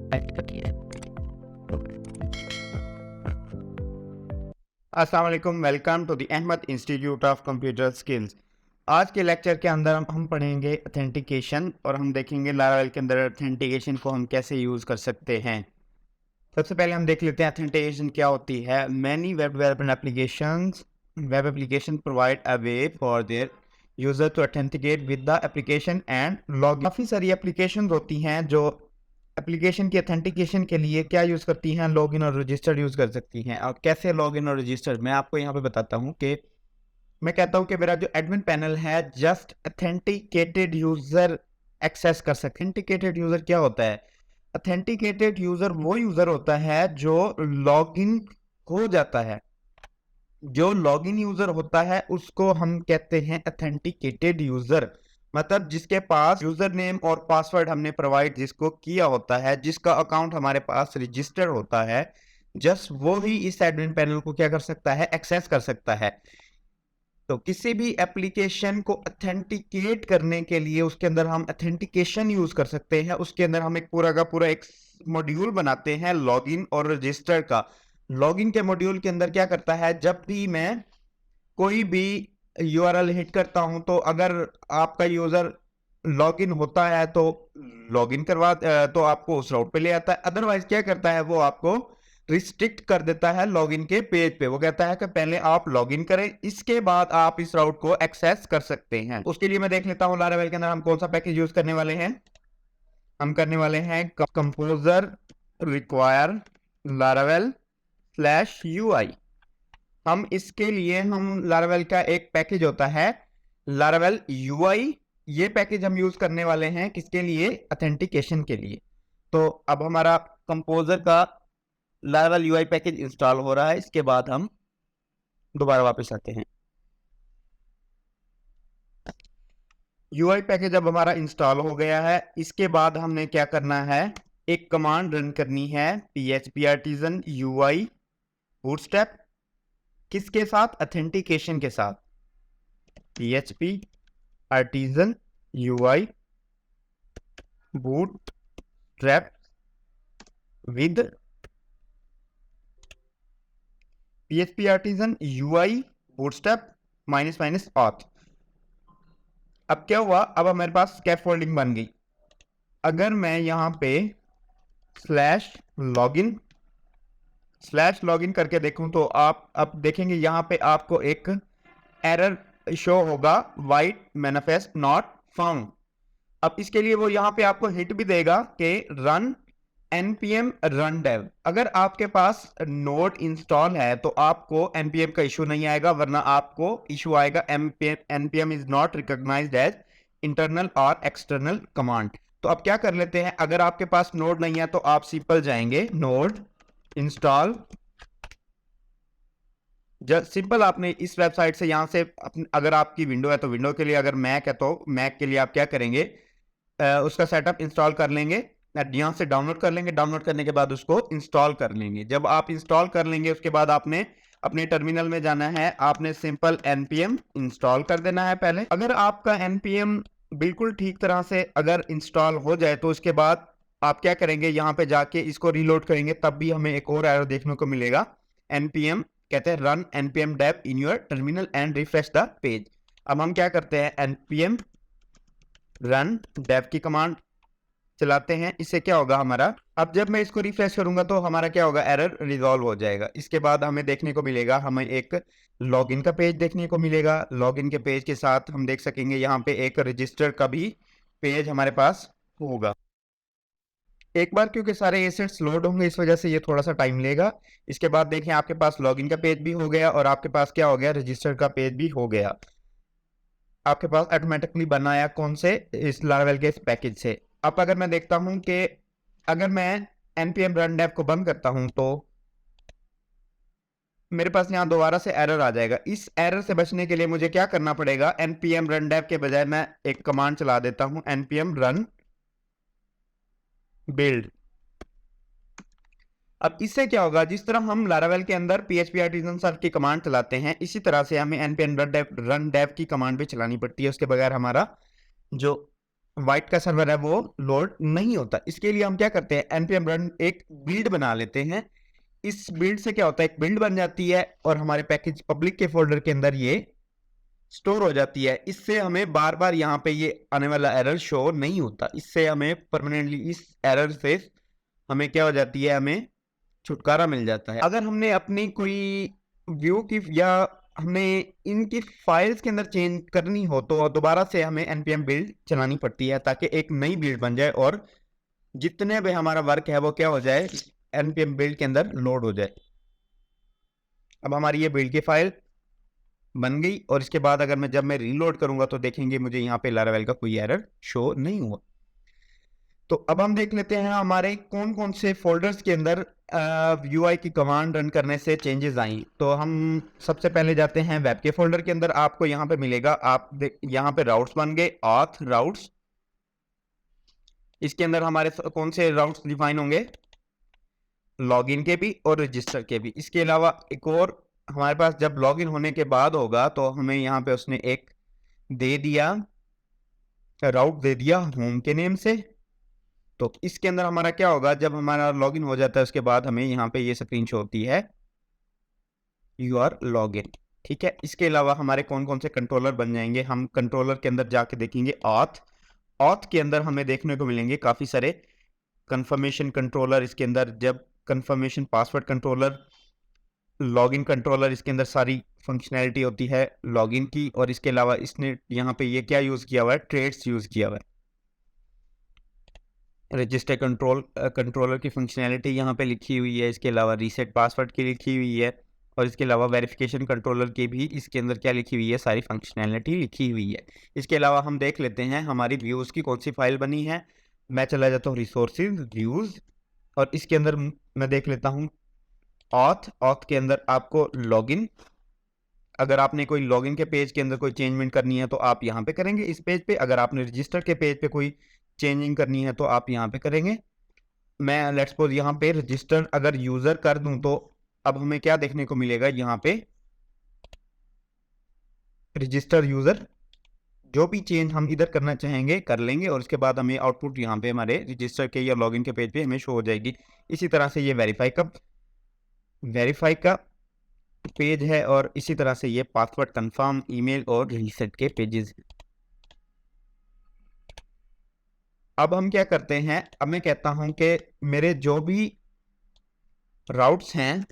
अस्सलाम वालेकुम, welcome to the Ahmed institute of computer skills. आज के लेक्चर के अंदर हम पढ़ेंगे ऑथेंटिकेशन और हम देखेंगे लारावेल के अंदर ऑथेंटिकेशन को हम कैसे यूज़ कर सकते हैं। सबसे पहले हम देख लेते हैं ऑथेंटिकेशन क्या होती है। Many web application provide a way for their user to authenticate with the application and log. काफ़ी सारी एप्लीकेशन होती हैं जो एप्लीकेशन की ऑथेंटिकेशन के लिए क्या यूज़ करती हैं, लॉगिन और रजिस्टर यूज़ कर सकती हैं। और कैसे लॉगिन और रजिस्टर मैं आपको यहाँ पे बताता हूँ कि मैं कहता हूँ कि मेरा जो एडमिन पैनल है जस्ट ऑथेंटिकेटेड यूज़र एक्सेस कर सकते। ऑथेंटिकेटेड यूज़र क्या होता है? ऑथेंटिकेटेड यूज़र वो यूज़र होता है जो लॉगिन हो जाता है। जो लॉगिन यूज़र होता है उसको हम कहते हैं ऑथेंटिकेटेड यूज़र। मतलब जिसके पास यूज़र नेम और पासवर्ड हमने प्रोवाइड जिसको किया होता है, जिसका अकाउंट हमारे पास रजिस्टर होता है, जस्ट वो ही इस एडमिन पैनल को क्या कर सकता है, एक्सेस कर सकता है। तो किसी भी एप्लीकेशन को ऑथेंटिकेट करने के लिए उसके अंदर हम ऑथेंटिकेशन यूज कर सकते हैं। उसके अंदर हम एक पूरा का पूरा एक मॉड्यूल बनाते हैं लॉगिन और रजिस्टर का। लॉगिन के मॉड्यूल के अंदर क्या करता है, जब भी मैं कोई भी यूआरएल हिट करता हूं तो अगर आपका यूजर लॉगिन होता है तो लॉगिन करवा तो आपको उस राउट पे ले आता है। अदरवाइज क्या करता है, वो आपको रिस्ट्रिक्ट कर देता है लॉगिन के पेज पे। वो कहता है कि पहले आप लॉगिन करें, इसके बाद आप इस राउट को एक्सेस कर सकते हैं। उसके लिए मैं देख लेता हूं लारावेल के अंदर हम कौन सा पैकेज यूज करने वाले हैं। हम करने वाले हैं कंपोजर रिक्वायर लारावेल /UI। हम इसके लिए हम लारावेल का एक पैकेज होता है लारावेल UI। ये पैकेज हम यूज करने वाले हैं किसके लिए, ऑथेंटिकेशन के लिए। तो अब हमारा कंपोजर का लारावेल UI पैकेज इंस्टॉल हो रहा है। इसके बाद हम दोबारा वापस आते हैं। UI पैकेज अब हमारा इंस्टॉल हो गया है। इसके बाद हमने क्या करना है, एक कमांड रन करनी है php artisan UI बूटस्ट्रैप। किसके साथ, ऑथेंटिकेशन के साथ। php artisan UI bootstrap with php artisan UI bootstrap -auth। अब क्या हुआ, अब हमारे पास स्कैफोल्डिंग बन गई। अगर मैं यहाँ पे /login करके देखूं तो आप अब देखेंगे यहाँ पे आपको एक एरर शो होगा, वाइट मैनिफेस्ट नॉट फाउंड। अब इसके लिए वो यहाँ पे आपको हिट भी देगा कि रन npm run dev। अगर आपके पास नोड इंस्टॉल है तो आपको npm का इशू नहीं आएगा, वरना आपको इशू आएगा npm is not recognized as internal और एक्सटर्नल कमांड। तो अब क्या कर लेते हैं, अगर आपके पास नोड नहीं है तो आप सिंपल जाएंगे नोड इंस्टॉल। जब सिंपल आपने इस वेबसाइट से यहाँ से अगर आपकी विंडो है तो विंडो के लिए, अगर मैक है तो मैक के लिए आप क्या करेंगे, उसका सेटअप इंस्टॉल कर लेंगे, यहाँ से डाउनलोड कर लेंगे। डाउनलोड करने के बाद उसको इंस्टॉल कर लेंगे। जब आप इंस्टॉल कर लेंगे उसके बाद आपने अपने टर्मिनल में जाना है, आपने सिंपल npm इंस्टॉल कर देना है पहले। अगर आपका npm बिल्कुल ठीक तरह से अगर इंस्टॉल हो जाए तो उसके बाद आप क्या करेंगे, यहाँ पे जाके इसको रीलोड करेंगे, तब भी हमें एक और एरर देखने को मिलेगा। npm कहते हैं run npm dev in your terminal and refresh the page. अब हम क्या करते हैं, npm रन dev की कमांड चलाते हैं। इससे क्या होगा हमारा, अब जब मैं इसको रिफ्रेश करूंगा तो हमारा क्या होगा, एरर रिजॉल्व हो जाएगा। इसके बाद हमें देखने को मिलेगा, हमें एक लॉगिन का पेज देखने को मिलेगा। लॉगिन के पेज के साथ हम देख सकेंगे यहाँ पे एक रजिस्टर का भी पेज हमारे पास होगा। एक बार क्योंकि सारे एसेट्स लोड होंगे इस वजह से ये थोड़ा सा टाइम लेगा। इसके बाद देखें आपके पास लॉगिन का पेज भी हो गया और आपके पास क्या हो गया, रजिस्टर का पेज भी हो गया। आपके पास ऑटोमेटिकली बनाया कौन से, इस लारावेल के इस पैकेज से। अब अगर मैं देखता हूं कि अगर मैं npm run dev को बंद करता हूं तो मेरे पास यहां दोबारा से एरर आ जाएगा। इस एरर से बचने के लिए मुझे क्या करना पड़ेगा, npm run dev के बजाय मैं एक कमांड चला देता हूं npm run build। अब इससे क्या होगा, जिस तरह हम लारावेल के अंदर php artisan सर्व की कमांड चलाते हैं, इसी तरह से हमें npm run dev की कमांड भी चलानी पड़ती है। उसके बगैर हमारा जो वाइट का सर्वर है वो लोड नहीं होता। इसके लिए हम क्या करते हैं, npm run एक बिल्ड बना लेते हैं। इस बिल्ड से क्या होता है, एक बिल्ड बन जाती है और हमारे पैकेज पब्लिक के फोल्डर के अंदर ये स्टोर हो जाती है। इससे हमें बार बार यहाँ पे ये आने वाला एरर शो नहीं होता। इससे हमें परमानेंटली इस एरर से हमें क्या हो जाती है, हमें छुटकारा मिल जाता है। अगर हमने अपनी कोई व्यू की या हमने इनकी फाइल्स के अंदर चेंज करनी हो तो दोबारा से हमें npm बिल्ड चलानी पड़ती है ताकि एक नई बिल्ड बन जाए और जितने भी हमारा वर्क है वो क्या हो जाए, npm बिल्ड के अंदर लोड हो जाए। अब हमारी ये बिल्ड की फाइल बन गई और इसके बाद अगर जब मैं रीलोड करूंगा तो देखेंगे मुझे यहाँ पे लारावेल का कोई एरर शो नहीं हुआ। तो अब हम देख लेते हैं हमारे कौन कौन से फोल्डर्स के अंदर यूआई की कमांड रन करने से चेंजेस आई। तो हम सबसे पहले जाते हैं वेब के फोल्डर के अंदर। आपको यहाँ पे मिलेगा, आप यहाँ पे राउट्स बन गए, ऑथ राउट्स। इसके अंदर हमारे कौन से राउट्स डिफाइन होंगे, लॉगिन के भी और रजिस्टर के भी। इसके अलावा एक और हमारे पास जब लॉगिन होने के बाद होगा तो हमें यहाँ पे उसने एक दे दिया, राउट दे दिया होम के नेम से। तो इसके अंदर हमारा क्या होगा, जब हमारा लॉगिन हो जाता है उसके बाद हमें यहाँ पे ये स्क्रीन शो होती है यू आर लॉगिन। ठीक है, इसके अलावा हमारे कौन कौन से कंट्रोलर बन जाएंगे, हम कंट्रोलर के अंदर जाके देखेंगे। ऑथ के अंदर हमें देखने को मिलेंगे काफ़ी सारे कंफर्मेशन कंट्रोलर। इसके अंदर जब confirmation password controller, login controller, इसके अंदर सारी फंक्शनैलिटी होती है लॉगिन की। और इसके अलावा इसने यहाँ पे ये क्या यूज़ किया हुआ है, ट्रेड्स यूज़ किया हुआ है। रजिस्टर कंट्रोलर की फंक्शनैलिटी यहाँ पे लिखी हुई है। इसके अलावा रीसेट पासवर्ड की लिखी हुई है और इसके अलावा वेरिफिकेशन कंट्रोलर की भी इसके अंदर क्या लिखी हुई है, सारी फंक्शनैलिटी लिखी हुई है। इसके अलावा हम देख लेते हैं हमारी व्यूज़ की कौन सी फाइल बनी है। मैं चला जाता हूँ रिसोर्सेज व्यूज़ और इसके अंदर मैं देख लेता हूँ ऑथ के अंदर आपको लॉगिन। अगर आपने कोई लॉगिन के पेज के अंदर कोई चेंजमेंट करनी है तो आप यहाँ पे करेंगे इस पेज पे। अगर आपने रजिस्टर के पेज पे कोई चेंजिंग करनी है तो आप यहाँ पे करेंगे। मैं लेट्स सपोज यहाँ पे रजिस्टर अगर यूजर कर दूं तो अब हमें क्या देखने को मिलेगा, यहाँ पे रजिस्टर यूजर जो भी चेंज हम इधर करना चाहेंगे कर लेंगे और उसके बाद हमें आउटपुट यहाँ पे हमारे रजिस्टर के या लॉगिन के पेज पे हमें शो हो जाएगी। इसी तरह से ये वेरीफाई का पेज है और इसी तरह से ये पासवर्ड कंफर्म, ईमेल और रीसेट के पेजेस। अब हम क्या करते हैं, अब मैं कहता हूं कि मेरे जो भी राउट्स हैं,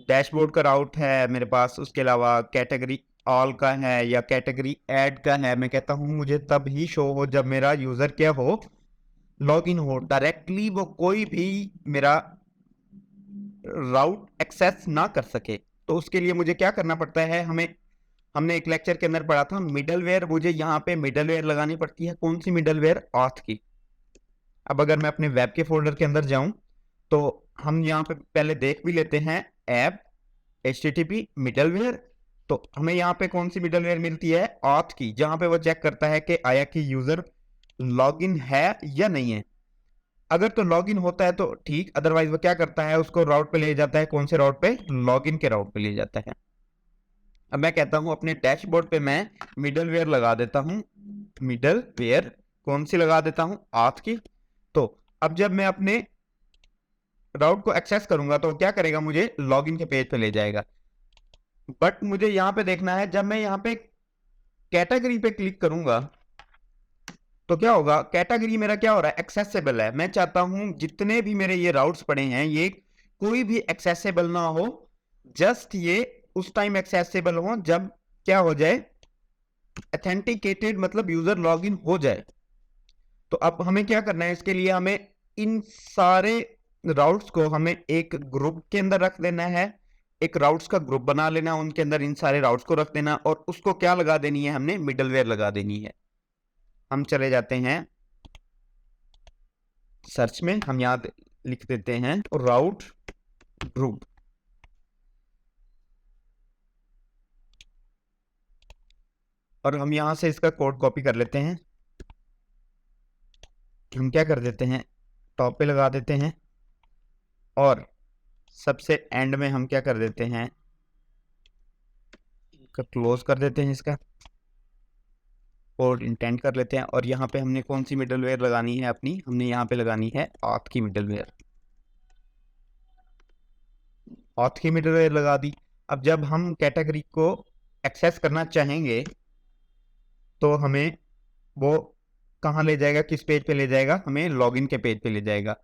डैशबोर्ड का राउट है मेरे पास, उसके अलावा कैटेगरी ऑल का है या कैटेगरी ऐड का है, मैं कहता हूं मुझे तब ही शो हो जब मेरा यूजर क्या हो, लॉगिन हो। डायरेक्टली वो कोई भी मेरा राउट एक्सेस ना कर सके। तो उसके लिए मुझे क्या करना पड़ता है, हमने एक लेक्चर के अंदर पढ़ा था मिडलवेयर। मुझे यहाँ पे मिडलवेयर लगानी पड़ती है। कौन सी मिडलवेयर, ऑथ की। अब अगर मैं अपने वेब के फोल्डर के अंदर जाऊं तो हम यहाँ पे पहले देख भी लेते हैं ऐप HTTP मिडलवेयर। तो हमें यहाँ पे कौन सी मिडलवेयर मिलती है, ऑथ की, जहां पे वो चेक करता है कि आया कि यूजर लॉगिन है या नहीं है। अगर तो लॉगिन होता है तो ठीक, अदरवाइज वो क्या करता है, उसको राउट पे ले जाता है। कौन से राउट पे, लॉगिन के राउट पे ले जाता है। अब मैं कहता हूं अपने डैशबोर्ड पे मैं मिडलवेयर लगा देता हूं। मिडलवेयर कौन सी लगा देता हूं, ऑथ की। तो अब जब मैं अपने राउट को एक्सेस करूंगा तो क्या करेगा, मुझे लॉगिन के पेज पे ले जाएगा। बट मुझे यहां पे देखना है, जब मैं यहां पे कैटेगरी पे क्लिक करूंगा तो क्या होगा, कैटेगरी मेरा क्या हो रहा है, एक्सेसिबल है। मैं चाहता हूं जितने भी मेरे ये राउट्स पड़े हैं ये कोई भी एक्सेसिबल ना हो, जस्ट ये उस टाइम एक्सेसिबल हो जब क्या हो जाए, ऑथेंटिकेटेड, मतलब यूजर लॉगिन हो जाए। तो अब हमें क्या करना है, इसके लिए हमें इन सारे राउट्स को हमें एक ग्रुप के अंदर रख देना है। एक राउट्स का ग्रुप बना लेना, उनके अंदर इन सारे राउट्स को रख देना और उसको क्या लगा देनी है, हमने मिडलवेयर लगा देनी है। हम चले जाते हैं सर्च में, हम यहाँ लिख देते हैं राउट ग्रुप। और हम यहां से इसका कोड कॉपी कर लेते हैं। हम क्या कर देते हैं, टॉप पे लगा देते हैं और सबसे एंड में हम क्या कर देते हैं, क्लोज कर देते हैं इसका। और इंटेंट कर लेते हैं। और यहाँ पे हमने कौन सी मिडलवेयर लगानी है अपनी, हमने यहाँ पे लगानी है ऑथ की मिडलवेयर। ऑथ की मिडलवेयर लगा दी। अब जब हम कैटेगरी को एक्सेस करना चाहेंगे तो हमें वो कहाँ ले जाएगा, किस पेज पे ले जाएगा, हमें लॉगिन के पेज पे ले जाएगा।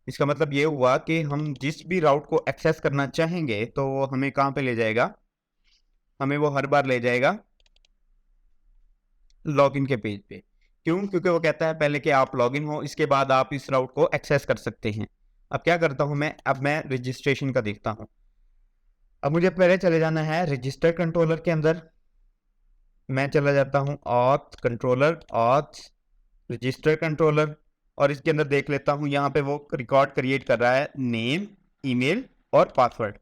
इसका मतलब ये हुआ कि हम जिस भी राउट को एक्सेस करना चाहेंगे तो वो हमें कहाँ पे ले जाएगा, हमें वो हर बार ले जाएगा लॉगिन के पेज पे। क्यों? क्योंकि वो कहता है पहले कि आप लॉगिन हो, इसके बाद आप इस राउट को एक्सेस कर सकते हैं। अब क्या करता हूं मैं, अब मैं रजिस्ट्रेशन का देखता हूं। अब मुझे पहले चले जाना है रजिस्टर कंट्रोलर के अंदर। मैं चला जाता हूं auth controller, auth register controller, और इसके अंदर देख लेता हूं यहाँ पे वो रिकॉर्ड क्रिएट कर रहा है नेम, ईमेल और पासवर्ड।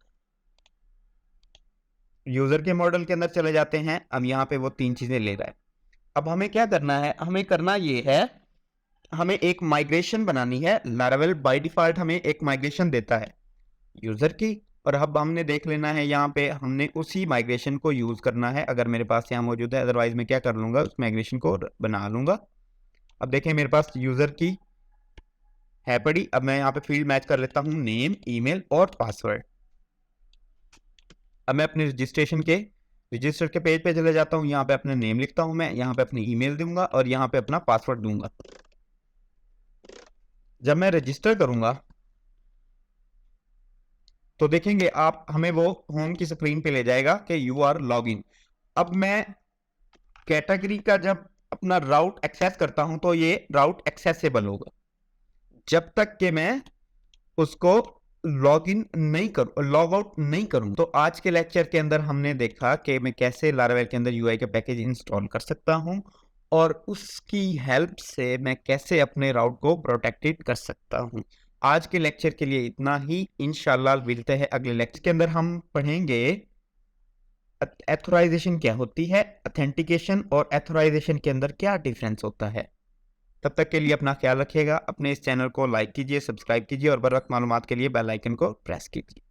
यूजर के मॉडल के अंदर चले जाते हैं। अब यहाँ पे वो 3 चीजें ले रहा है। अब हमें क्या करना है, हमें करना ये है, हमें एक माइग्रेशन बनानी है। लारावेल बाय डिफॉल्ट हमें एक माइग्रेशन देता है यूजर की, और अब हमने देख लेना है यहाँ पे हमने उसी माइग्रेशन को यूज करना है अगर मेरे पास यहाँ मौजूद है। अदरवाइज मैं क्या कर लूंगा, उस माइग्रेशन को बना लूंगा। अब देखें मेरे पास यूजर की है पड़ी। अब मैं यहाँ पे फील्ड मैच कर लेता हूँ नेम, ईमेल और पासवर्ड। अब मैं अपने रजिस्ट्रेशन के रजिस्टर के पेज पे चले जाता हूँ। यहाँ पे अपना नेम लिखता हूँ, मैं यहाँ पे अपनी ईमेल दूंगा और यहाँ पे अपना पासवर्ड दूंगा। जब मैं रजिस्टर करूंगा तो देखेंगे आप, हमें वो होम की स्क्रीन पे ले जाएगा कि यू आर लॉगिन। अब मैं कैटेगरी का जब अपना राउट एक्सेस करता हूं तो ये राउट एक्सेसिबल होगा जब तक कि मैं उसको लॉगिन नहीं करूं, लॉग आउट नहीं करूं। तो आज के लेक्चर के अंदर हमने देखा कि मैं कैसे लारावेल के अंदर यूआई का पैकेज इंस्टॉल कर सकता हूं और उसकी हेल्प से मैं कैसे अपने राउट को प्रोटेक्टेड कर सकता हूं। आज के लेक्चर के लिए इतना ही। इंशाल्लाह मिलते हैं अगले लेक्चर के अंदर। हम पढ़ेंगे एथोराइजेशन क्या होती है, ऑथेंटिकेशन और एथोराइजेशन के अंदर क्या डिफरेंस होता है। तब तक के लिए अपना ख्याल रखिएगा। अपने इस चैनल को लाइक कीजिए, सब्सक्राइब कीजिए और बर वक्त मालूमात के लिए बेल आइकन को प्रेस कीजिए।